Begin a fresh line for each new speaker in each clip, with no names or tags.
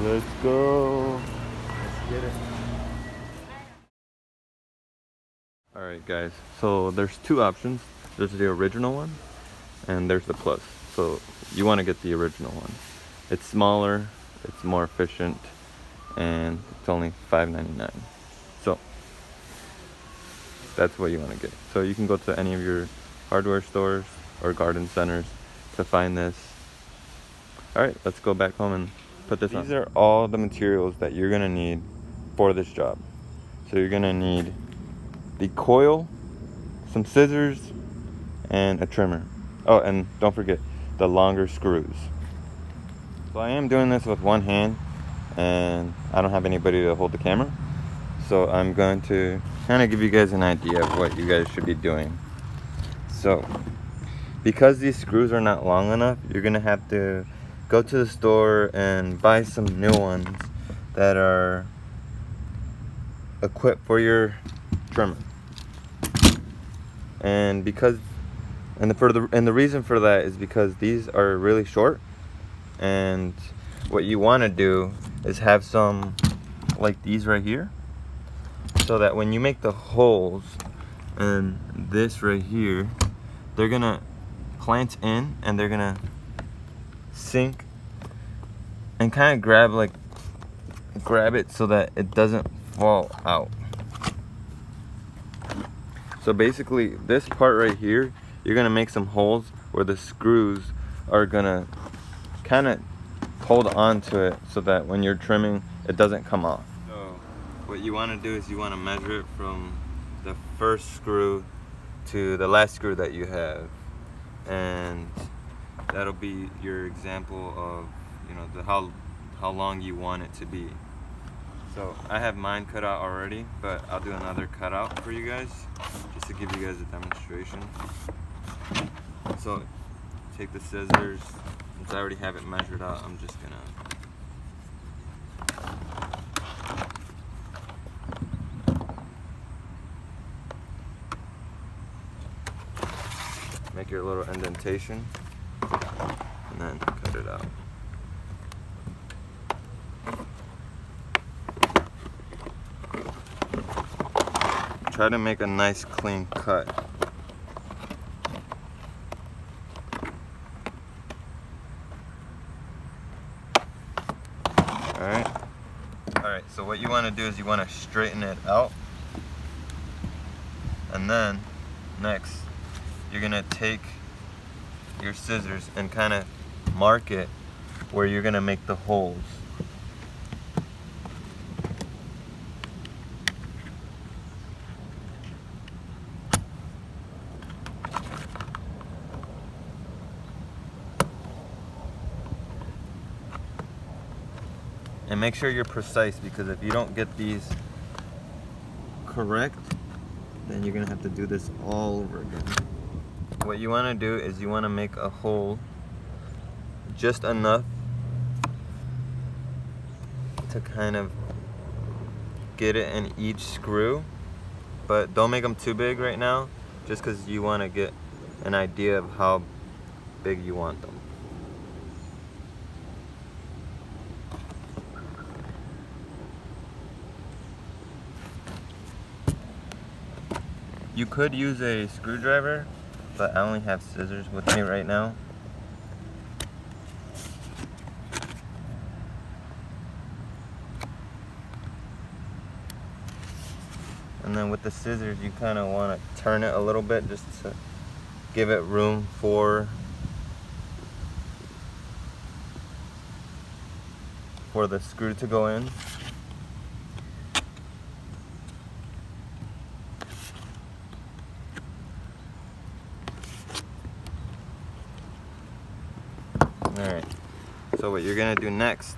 Let's go. Let's get it. Alright guys, so there's two options. There's the original one and there's the plus. So you want to get the original one. It's smaller, it's more efficient, and it's only $5.99. So that's what you want to get. So you can go to any of your hardware stores or garden centers to find this. Alright, let's go back home and put this on. These are all the materials that you're gonna need for this job. So you're gonna need the coil, some scissors, and a trimmer. Oh, and don't forget the longer screws. So I am doing this with one hand and I don't have anybody to hold the camera. So I'm going to kind of give you guys an idea of what you guys should be doing. So because these screws are not long enough, you're gonna have to go to the store and buy some new ones that are equipped for your trimmer. And the reason for that is because these are really short, and what you want to do is have some like these right here, so that when you make the holes and this right here, they're gonna plant in and they're gonna sink and kind of grab it so that it doesn't fall out. So basically this part right here, you're gonna make some holes where the screws are gonna kind of hold on to it so that when you're trimming it doesn't come off. So what you want to do is you want to measure it from the first screw to the last screw that you have, and that'll be your example of, you know, how long you want it to be. So I have mine cut out already, but I'll do another cutout for you guys just to give you guys a demonstration. So take the scissors. Since I already have it measured out, I'm just gonna make your little indentation and then cut it out. Try to make a nice clean cut. Alright, so what you want to do is you want to straighten it out, and then next you're going to take your scissors and kind of mark it where you're going to make the holes. And make sure you're precise, because if you don't get these correct, then you're gonna have to do this all over again. What you want to do is you want to make a hole just enough to kind of get it in each screw, but don't make them too big right now, just because you want to get an idea of how big you want them. You could use a screwdriver, but I only have scissors with me right now. And then with the scissors, you kind of want to turn it a little bit just to give it room for the screw to go in. Alright, so what you're gonna do next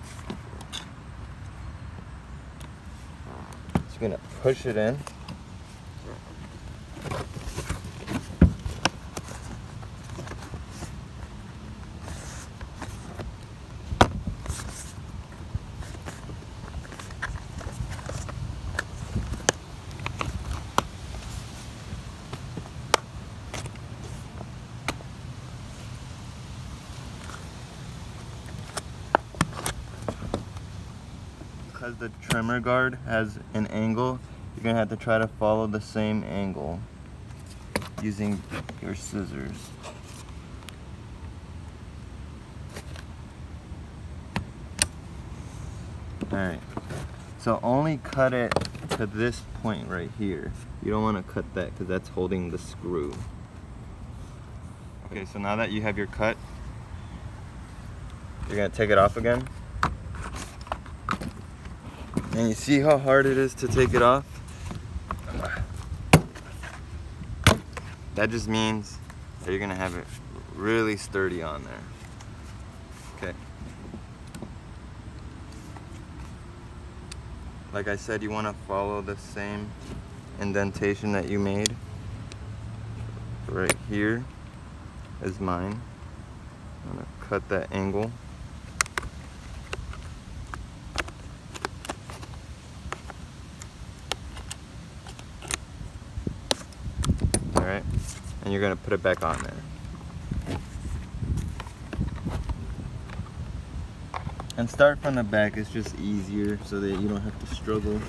is you're gonna push it in. Because the trimmer guard has an angle, you're gonna have to try to follow the same angle using your scissors. Alright, so only cut it to this point right here. You don't want to cut that because that's holding the screw. Okay, so now that you have your cut, you're gonna take it off again. And you see how hard it is to take it off? That just means that you're gonna have it really sturdy on there. Okay. Like I said, you wanna follow the same indentation that you made. Right here is mine. I'm gonna cut that angle. Alright, and you're gonna put it back on there. And start from the back, it's just easier so that you don't have to struggle.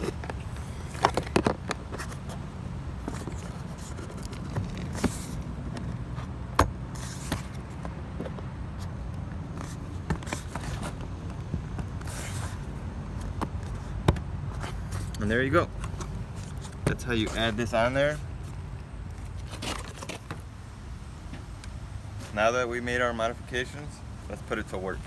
And there you go. That's how you add this on there. Now that we made our modifications, let's put it to work.